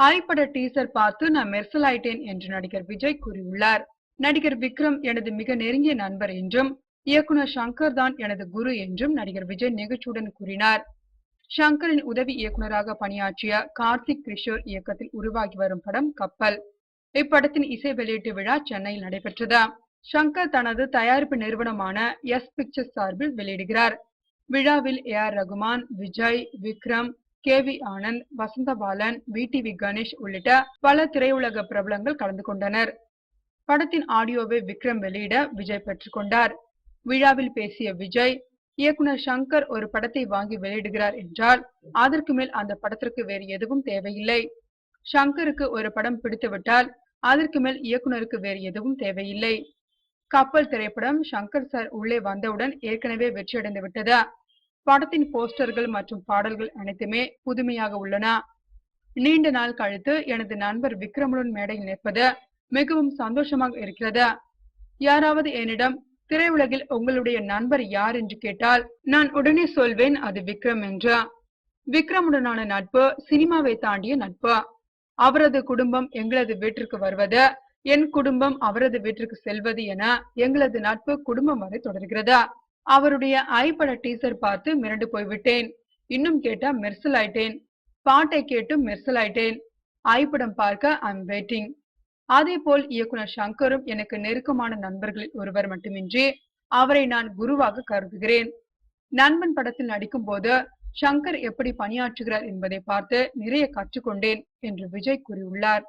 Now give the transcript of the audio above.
ஆய்பட teaser பார்த்து நான் மெர்சல் ஆயிட்டேன் என்று நடிகர் விஜய் கூறியுள்ளார். நடிகர் விக்ரம் எனது மிக நெருங்கிய நண்பர் என்றும் இயக்குனர் சங்கர் தான் எனது குரு என்றும் நடிகர் விஜய் நெகிழ்ச்சியுடன் கூறினார். ஷங்கரின் உதவி இயக்குனராக பணியாற்றிய கார்த்திக் கிஷோர் இயக்கத்தில் உருவாகி வரும் படம் கப்பல். இப்படத்தின் இசை வெளியீட்டு விழா சென்னையில் நடைபெற்றது. ஷங்கர் தனது தயாரிப்பு நிறுவனமான எஸ் பிக்சர்ஸ் சார்பில் வெளியிடுகிறார். விழாவில் ஏ.ஆர். ரகுமான், விஜய், விக்ரம், கே.வி. ஆனந்த், வசந்தபாலன், வி.டி.வி. கணேஷ் உள்ளிட்ட பல திரையுலக பிரபலங்கள் கலந்து கொண்டனர். படத்தின் ஆடியோவை விக்ரம் வெளியிட விஜய் பெற்றுக்கொண்டார். விழாவில் பேசிய விஜய், இயக்குனர் சங்கர் ஒரு படத்தை வாங்கி வெளியிடுகிறார் என்றால் அதற்கு மேல் அந்த படத்திற்கு வேறு எதுவும் தேவையில்லை. சங்கருக்கு ஒரு படம் பிடித்துவிட்டால் அதற்கு மேல் இயக்குனருக்கு வேறு எதுவும் தேவையில்லை. கப்பல் திரைப்படம் சங்கர் சார் உள்ளே வந்தவுடன் ஏற்கனவே வெற்றியடைந்து விட்டது. படத்தின் போஸ்டர்கள் மற்றும் பாடல்கள் அனைத்துமே புதுமையாக உள்ளன. நீண்ட நாள் கழித்து எனது நண்பர் விக்ரமுடன் மேடையில் நிற்பது மிகவும் சந்தோஷமாக இருக்கிறது. யாராவது என்னிடம் திரையுலகில் உங்களுடைய நண்பர் யார் என்று கேட்டால் நான் உடனே சொல்வேன் அது விக்ரம் என்று. விக்ரமுடனான நட்பு சினிமாவை தாண்டிய நட்பு. அவரது குடும்பம் எங்களது வீட்டிற்கு வருவது, என் குடும்பம் அவரது வீட்டிற்கு செல்வது என எங்களது நட்பு குடும்பம் வரை தொடர்கிறது. அவருடைய ஐபட டீசர் பார்த்து மிரண்டு போய்விட்டேன். இன்னும் கேட்டா மெர்சல் ஆயிட்டேன். பாட்டை கேட்டு மெர்சல் ஆயிட்டேன். ஐபடம் பார்க்க ஐம் வெயிட்டிங். அதே போல் இயக்குனர் சங்கரும் எனக்கு நெருக்கமான நண்பர்களில் ஒருவர் மட்டுமின்றி அவரை நான் குருவாக கருதுகிறேன். நண்பன் படத்தில் நடிக்கும் போது சங்கர் எப்படி பணியாற்றுகிறார் என்பதை பார்த்து நிறைய கற்றுக்கொண்டேன் என்று விஜய் கூறியுள்ளார்.